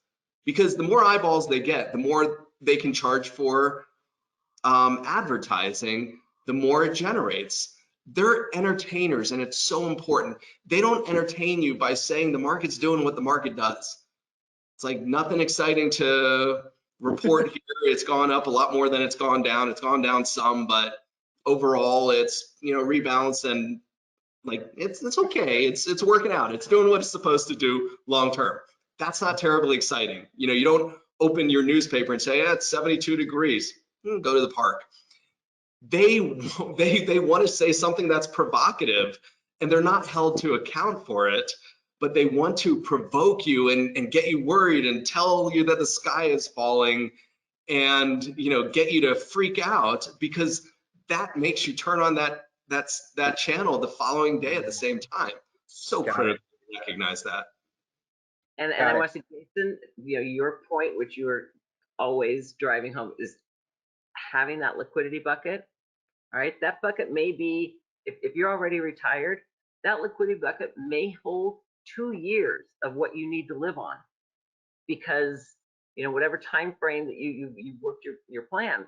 [SPEAKER 4] because the more eyeballs they get, the more they can charge for advertising, the more it generates. They're entertainers, and it's so important. They don't entertain you by saying the market's doing what the market does. It's like nothing exciting to report here. It's gone up a lot more than it's gone down. It's gone down some, but overall it's rebalanced, and like it's okay. It's working out. It's doing what it's supposed to do long term. That's not terribly exciting. You don't open your newspaper and say, it's 72 degrees. Go to the park. They want to say something that's provocative, and they're not held to account for it, but they want to provoke you and get you worried and tell you that the sky is falling and get you to freak out, because that makes you turn on that channel the following day at the same time. So critical to recognize that.
[SPEAKER 3] And I want to say, Jason, your point, which you are always driving home, is having that liquidity bucket. All right, that bucket may be, if you're already retired, that liquidity bucket may hold 2 years of what you need to live on, because whatever time frame that you worked your plan.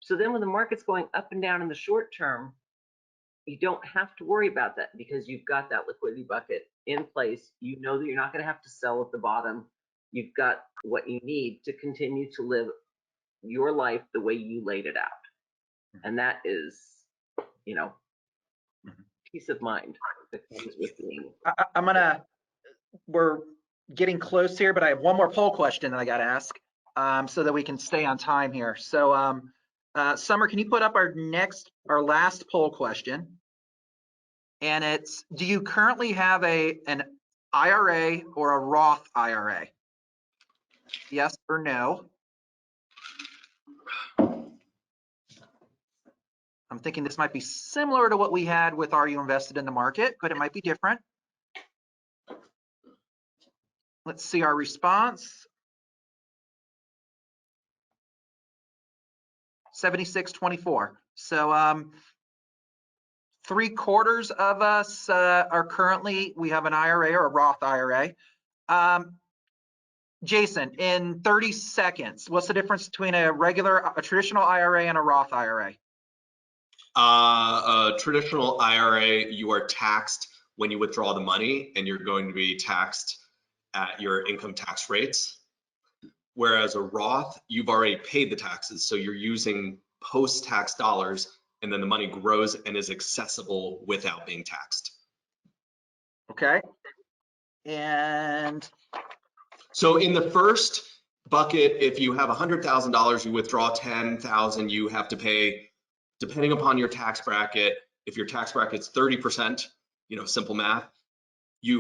[SPEAKER 3] So then when the market's going up and down in the short term, you don't have to worry about that, because you've got that liquidity bucket in place. You know that you're not going to have to sell at the bottom. You've got what you need to continue to live your life the way you laid it out. And that is, peace of mind that comes with being.
[SPEAKER 1] We're getting close here, but I have one more poll question that I got to ask so that we can stay on time here. So Summer, can you put up our last poll question? And it's, do you currently have an IRA or a Roth IRA? Yes or no? I'm thinking this might be similar to what we had with Are You Invested in the Market, but it might be different. let's see our response. 76-24. So 3/4 of us are currently, we have an IRA or a Roth IRA. Jason, in 30 seconds, what's the difference between a traditional IRA and a Roth IRA?
[SPEAKER 4] A traditional IRA, you are taxed when you withdraw the money, and you're going to be taxed at your income tax rates. Whereas a Roth, you've already paid the taxes, so you're using post-tax dollars, and then the money grows and is accessible without being taxed.
[SPEAKER 1] Okay. And
[SPEAKER 4] so in the first bucket, if you have $100,000, you withdraw 10,000, you have to pay, depending upon your tax bracket. If your tax bracket's 30%, simple math, you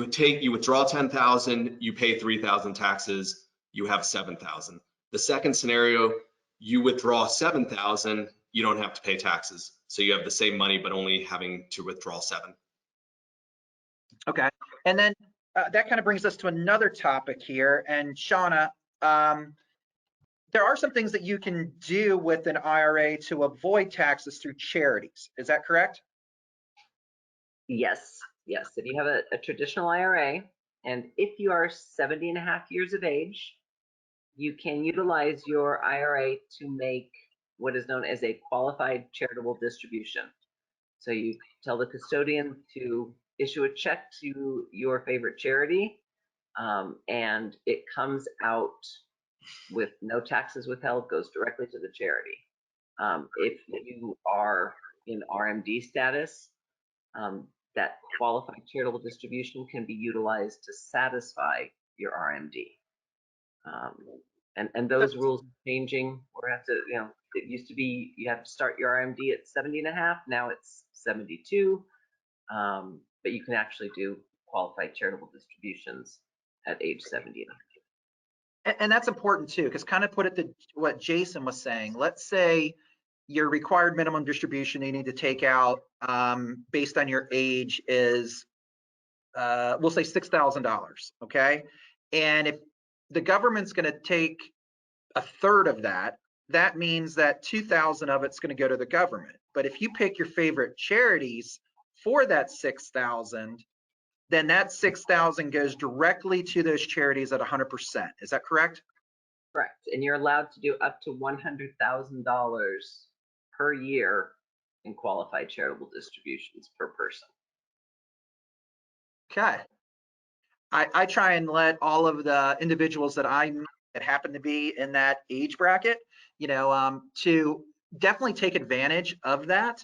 [SPEAKER 4] withdraw 10,000, you pay 3,000 taxes, you have 7,000. The second scenario, you withdraw 7,000, you don't have to pay taxes. So you have the same money, but only having to withdraw 7.
[SPEAKER 1] Okay. And then that kind of brings us to another topic here. And Shauna, there are some things that you can do with an IRA to avoid taxes through charities. Is that correct?
[SPEAKER 3] Yes. Yes. If you have a traditional IRA, and if you are 70.5 years of age, you can utilize your IRA to make what is known as a qualified charitable distribution. So you tell the custodian to issue a check to your favorite charity, and it comes out with no taxes withheld, goes directly to the charity. If you are in RMD status, that qualified charitable distribution can be utilized to satisfy your RMD. And those rules are changing. We have to, it used to be you have to start your RMD at 70.5. Now it's 72. But you can actually do qualified charitable distributions at age 70.
[SPEAKER 1] And that's important too, because kind of put it to what Jason was saying. Let's say your required minimum distribution you need to take out based on your age is, we'll say $6,000, okay? And if the government's going to take 1/3 of that, that means that 2,000 of it's going to go to the government. But if you pick your favorite charities for that 6,000, then that 6,000 goes directly to those charities at 100%. Is that correct?
[SPEAKER 3] Correct. And you're allowed to do up to $100,000 per year in qualified charitable distributions per person.
[SPEAKER 1] Okay. I try and let all of the individuals that I meet that happen to be in that age bracket, to definitely take advantage of that.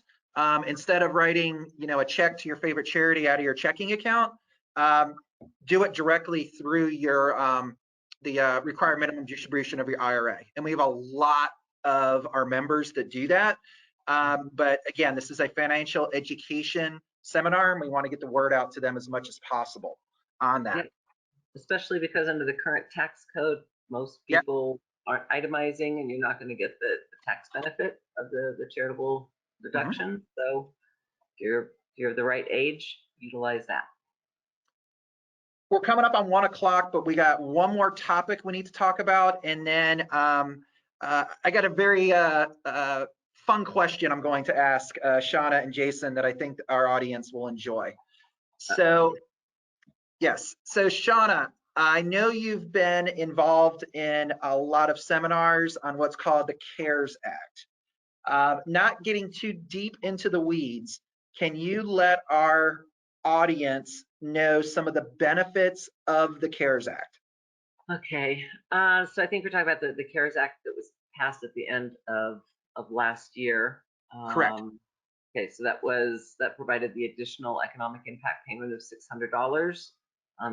[SPEAKER 1] Instead of writing, a check to your favorite charity out of your checking account, do it directly through your the required minimum distribution of your IRA. And we have a lot of our members that do that. But again, this is a financial education seminar, and we want to get the word out to them as much as possible on that.
[SPEAKER 3] Yep. Especially because under the current tax code, most people aren't itemizing, and you're not going to get the tax benefit of the charitable deduction. So if you're the right age, utilize that.
[SPEAKER 1] We're coming up on 1 o'clock, but we got one more topic we need to talk about, and then I got a very fun question I'm going to ask Shauna and Jason that I think our audience will enjoy. So yes, so Shauna, I know you've been involved in a lot of seminars on what's called the CARES Act. Not getting too deep into the weeds, can you let our audience know some of the benefits of the CARES Act?
[SPEAKER 3] Okay, so I think we're talking about the CARES Act that was passed at the end of last year.
[SPEAKER 1] Correct.
[SPEAKER 3] Okay, so that provided the additional economic impact payment of $600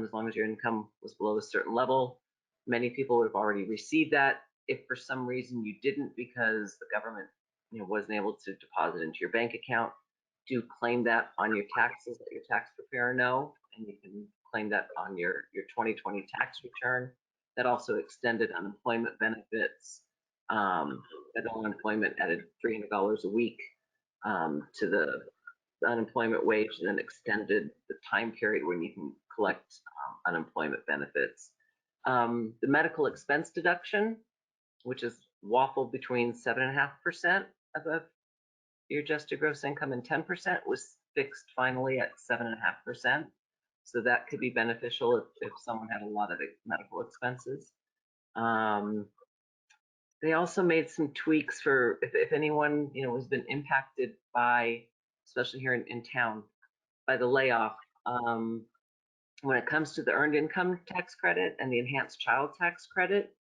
[SPEAKER 3] as long as your income was below a certain level. Many people would have already received that. If for some reason you didn't because the government wasn't able to deposit into your bank account, do claim that on your taxes, let your tax preparer know, and you can claim that on your 2020 tax return. That also extended unemployment benefits. Federal unemployment added $300 a week to the unemployment wage, and then extended the time period when you can collect unemployment benefits. The medical expense deduction, which is waffled between 7.5% of your adjusted gross income and 10%, was fixed finally at 7.5%. So that could be beneficial if someone had a lot of medical expenses. They also made some tweaks for if anyone has been impacted by, especially here in town, by the layoff. When it comes to the earned income tax credit and the enhanced child tax credit,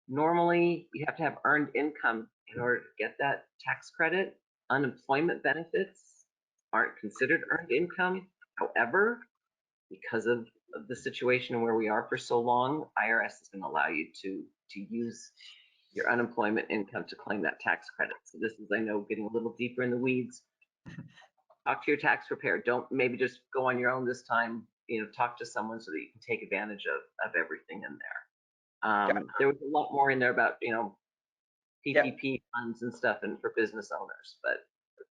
[SPEAKER 3] normally you have to have earned income in order to get that tax credit. Unemployment benefits aren't considered earned income. However, because of the situation where we are for so long, IRS is going to allow you to use your unemployment income to claim that tax credit. So this is, I know, getting a little deeper in the weeds. Talk to your tax preparer. Don't maybe just go on your own this time. Talk to someone so that you can take advantage of everything in there. There was a lot more in there about PPP funds and stuff and for business owners. But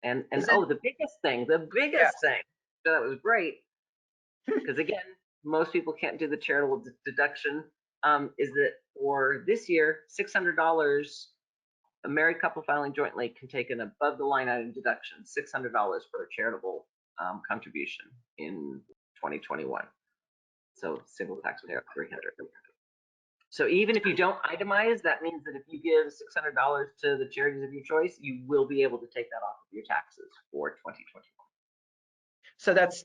[SPEAKER 3] the biggest thing that was great, because again, most people can't do the charitable deduction, is that for this year, $600, a married couple filing jointly can take an above the line item deduction, $600 for a charitable contribution in 2021. So single taxpayer $300. So even if you don't itemize, that means that if you give $600 to the charities of your choice, you will be able to take that off of your taxes for 2021.
[SPEAKER 1] So that's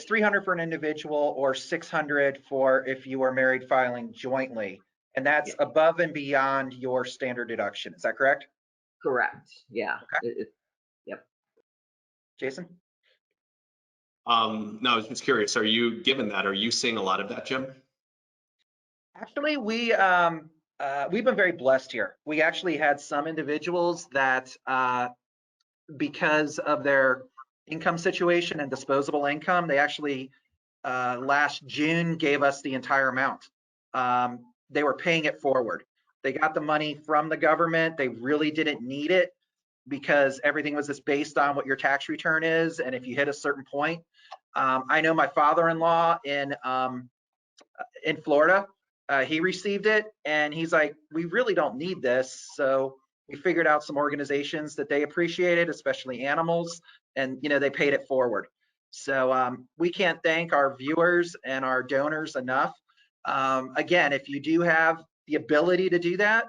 [SPEAKER 1] 300 for an individual, or 600 for if you are married filing jointly, and that's above and beyond your standard deduction. Is that correct?
[SPEAKER 3] Correct. Yeah.
[SPEAKER 1] Okay.
[SPEAKER 3] Yep.
[SPEAKER 1] Jason?
[SPEAKER 4] No, I was just curious. Are you given that? Are you seeing a lot of that, Jim?
[SPEAKER 1] Actually, we've been very blessed here. We actually had some individuals that, because of their income situation and disposable income, they actually last June gave us the entire amount. They were paying it forward. They got the money from the government. They really didn't need it because everything was just based on what your tax return is. And if you hit a certain point, I know my father-in-law in Florida, he received it and he's like, we really don't need this. So we figured out some organizations that they appreciated, especially animals, and they paid it forward. So we can't thank our viewers and our donors enough. Again, if you do have the ability to do that,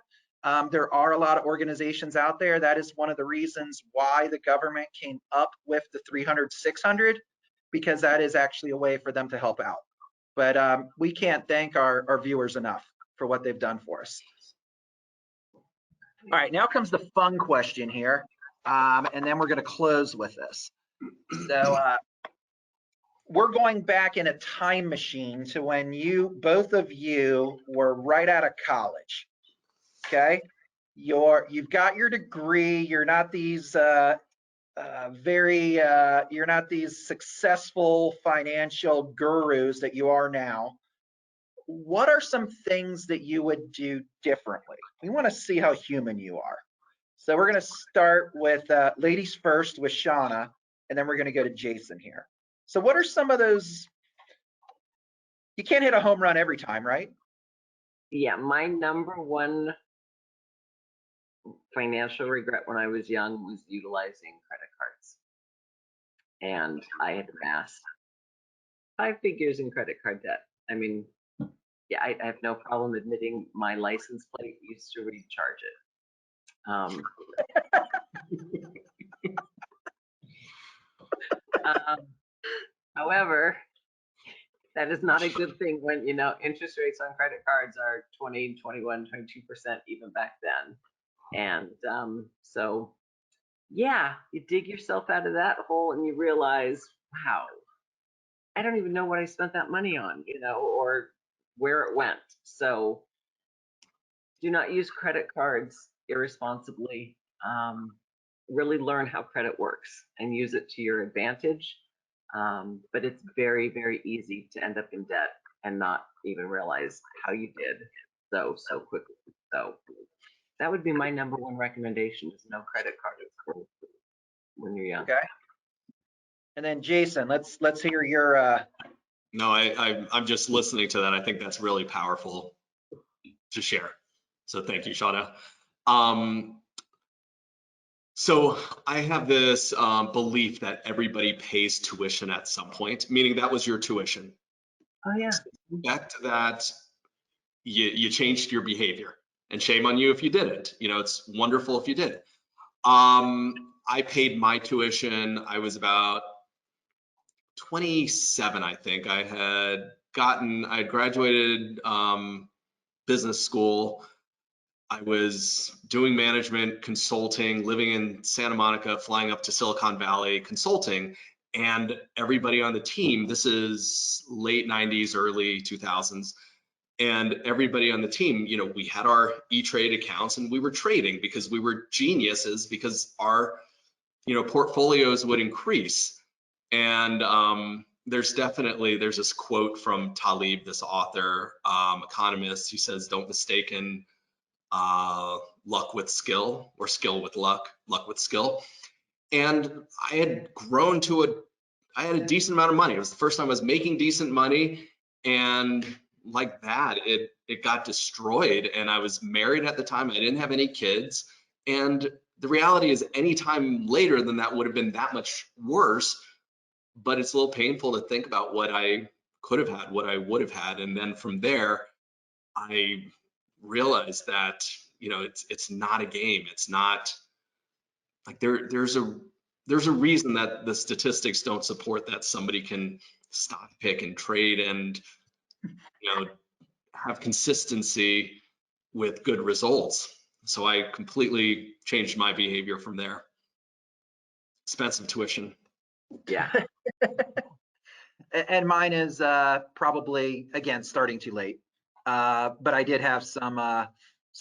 [SPEAKER 1] there are a lot of organizations out there. That is one of the reasons why the government came up with the 300, 600, because that is actually a way for them to help out. But we can't thank our viewers enough for what they've done for us. All right, now comes the fun question here, and then we're going to close with this. So we're going back in a time machine to when both of you were right out of college. Okay, you've got your degree. You're not these you're not these successful financial gurus that you are now. What are some things that you would do differently? We want to see how human you are. So we're going to start with ladies first with Shauna, and then we're going to go to Jason here. So what are some of those? You can't hit a home run every time, right?
[SPEAKER 3] Yeah, my number one financial regret when I was young was utilizing credit cards. And I had amassed 5 figures in credit card debt. I mean, yeah, I have no problem admitting my license plate used to recharge it. However, that is not a good thing when, interest rates on credit cards are 20, 21, 22% even back then. And so, yeah, you dig yourself out of that hole and you realize, wow, I don't even know what I spent that money on, or where it went. So do not use credit cards irresponsibly. Really learn how credit works and use it to your advantage. But it's very, very easy to end up in debt and not even realize how you did so quickly. So that would be my number one recommendation, is no credit cards when you're young.
[SPEAKER 1] Okay. And then Jason, let's hear your
[SPEAKER 4] No, I'm just listening to that. I think that's really powerful. to share. So thank you, Shauna. So I have this belief that everybody pays tuition at some point, meaning that was your tuition.
[SPEAKER 3] Oh, yeah.
[SPEAKER 4] So back to that, you changed your behavior, and shame on you if you didn't. You know, it's wonderful if you did. I paid my tuition. I was about 27, I think. I had graduated business school. I was doing management consulting, living in Santa Monica, flying up to Silicon Valley consulting, and everybody on the team, this is late 90s, early 2000s, and everybody on the team, you know, we had our E-Trade accounts and we were trading because we were geniuses, because our, you know, portfolios would increase. And there's this quote from Taleb, this author, economist. He says, don't mistaken luck with skill, or skill with luck, luck with skill. And I had grown to I had a decent amount of money. It was the first time I was making decent money, and like that, it got destroyed. And I was married at the time. I didn't have any kids. And the reality is, any time later than that would have been that much worse. But it's a little painful to think about what I could have had, what I would have had. And then from there, I realized that, you know, it's not a game. It's not like there's a reason that the statistics don't support that somebody can stock pick and trade and, you know, have consistency with good results. So I completely changed my behavior from there. Expensive tuition.
[SPEAKER 3] Yeah.
[SPEAKER 1] And mine is probably, again, starting too late. But I did have some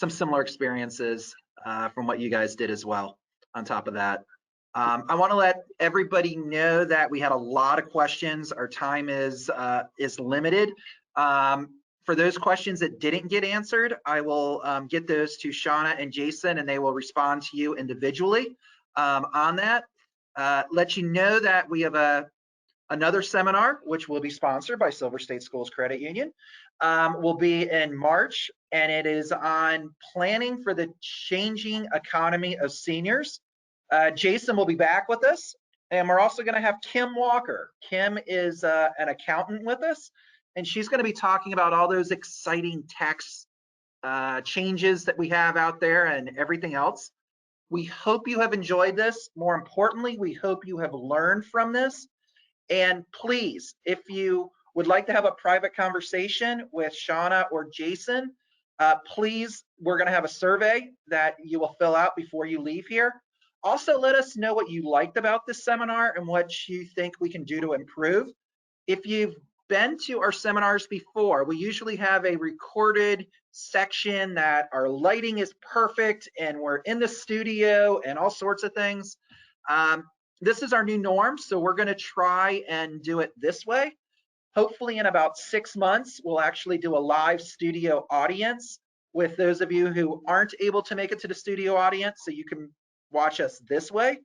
[SPEAKER 1] similar experiences from what you guys did as well on top of that. I want to let everybody know that we had a lot of questions. Our time is limited. For those questions that didn't get answered, I will get those to Shauna and Jason, and they will respond to you individually on that. Let you know that we have another seminar, which will be sponsored by Silver State Schools Credit Union, will be in March, and it is on planning for the changing economy of seniors. Jason will be back with us, and we're also going to have Kim Walker. Kim is an accountant with us, and she's going to be talking about all those exciting tax changes that we have out there and everything else. We hope you have enjoyed this. More importantly, we hope you have learned from this. And please, if you would like to have a private conversation with Shauna or Jason, please, we're going to have a survey that you will fill out before you leave here. Also, let us know what you liked about this seminar and what you think we can do to improve. If you've been to our seminars before, we usually have a recorded section that our lighting is perfect and we're in the studio and all sorts of things. This is our new norm, so we're going to try and do it this way. Hopefully in about 6 months, we'll actually do a live studio audience with those of you who aren't able to make it to the studio audience, so you can watch us this way.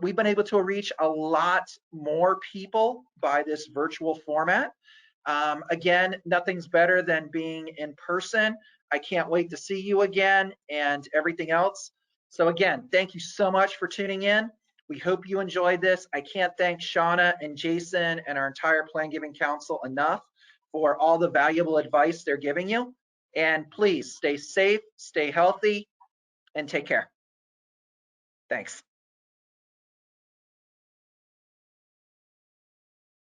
[SPEAKER 1] We've been able to reach a lot more people by this virtual format. Again, nothing's better than being in person. I can't wait to see you again and everything else. So again, thank you so much for tuning in. We hope you enjoyed this. I can't thank Shauna and Jason and our entire Plan Giving Council enough for all the valuable advice they're giving you. And please stay safe, stay healthy, and take care. Thanks.